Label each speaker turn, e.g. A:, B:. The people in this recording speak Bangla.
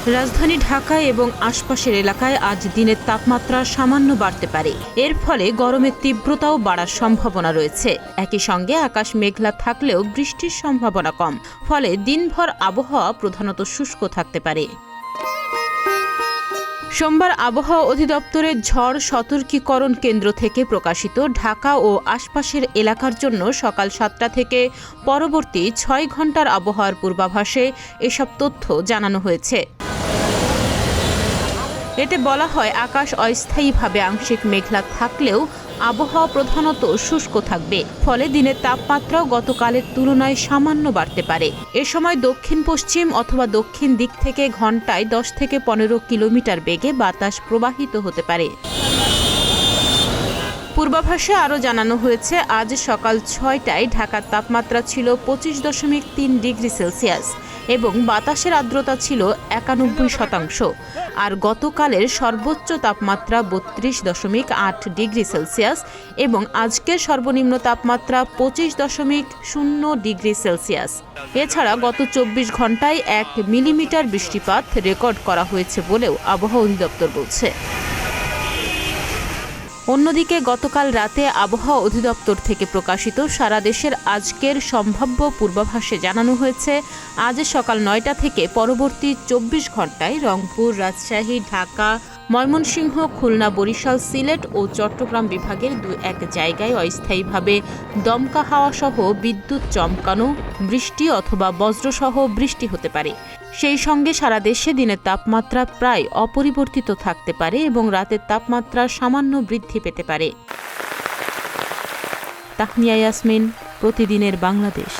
A: রাজধানী ঢাকা এবং আশপাশের এলাকায় আজ দিনের তাপমাত্রা সামান্য বাড়তে পারে। এর ফলে গরমের তীব্রতাও বাড়ার সম্ভাবনা রয়েছে। একই সঙ্গে আকাশ মেঘলা থাকলেও বৃষ্টির সম্ভাবনা কম, ফলে দিনভর আবহাওয়া প্রধানত শুষ্ক থাকতে পারে। সোমবার আবহাওয়া অধিদপ্তরের ঝড় সতর্কীকরণ কেন্দ্র থেকে প্রকাশিত ঢাকা ও আশপাশের এলাকার জন্য সকাল ৭টা থেকে পরবর্তী ৬ ঘণ্টার আবহাওয়ার পূর্বাভাসে এসব তথ্য জানানো হয়েছে। এতে বলা হয়, আকাশ অস্থায়ীভাবে আংশিক মেঘলা থাকলেও আবহাওয়া প্রধানত শুষ্ক থাকবে, ফলে দিনের তাপমাত্রাও গতকালের তুলনায় সামান্য বাড়তে পারে। এ সময় দক্ষিণ পশ্চিম অথবা দক্ষিণ দিক থেকে ঘণ্টায় ১০ থেকে ১৫ কিলোমিটার বেগে বাতাস প্রবাহিত হতে পারে। পূর্বাভাসে আরও জানানো হয়েছে, আজ সকাল ৬টায় ঢাকার তাপমাত্রা ছিল ২৫.৩ ডিগ্রি সেলসিয়াস এবং বাতাসের আর্দ্রতা ছিল ৯১%। আর গতকালের সর্বোচ্চ তাপমাত্রা ৩২.৮ ডিগ্রি সেলসিয়াস এবং আজকের সর্বনিম্ন তাপমাত্রা ২৫.০ ডিগ্রি সেলসিয়াস। এছাড়া গত ২৪ ঘণ্টায় ১ মিলিমিটার বৃষ্টিপাত রেকর্ড করা হয়েছে বলেও আবহাওয়া অধিদপ্তর বলছে। অন্যদিকে গতকাল রাতে আবহাওয়া অধিদপ্তর থেকে প্রকাশিত সারা দেশের আজকের সম্ভাব্য পূর্বাভাসে জানানো হয়েছে, আজ সকাল ৯টা থেকে পরবর্তী ২৪ ঘণ্টায় রংপুর, রাজশাহী, ঢাকা, ময়মনসিংহ, খুলনা, বরিশাল, সিলেট ও চট্টগ্রাম বিভাগের ২-১ জায়গায় অস্থায়ীভাবে দমকা হাওয়া সহ বিদ্যুৎ চমকানো, বৃষ্টি অথবা বজ্রসহ বৃষ্টি হতে পারে। সেই সঙ্গে সারা দেশে দিনের তাপমাত্রা প্রায় অপরিবর্তিত থাকতে পারে এবং রাতের তাপমাত্রা সামান্য বৃদ্ধি পেতে পারে। তাহমিয়া ইয়াসমিন, প্রতিদিনের বাংলাদেশ।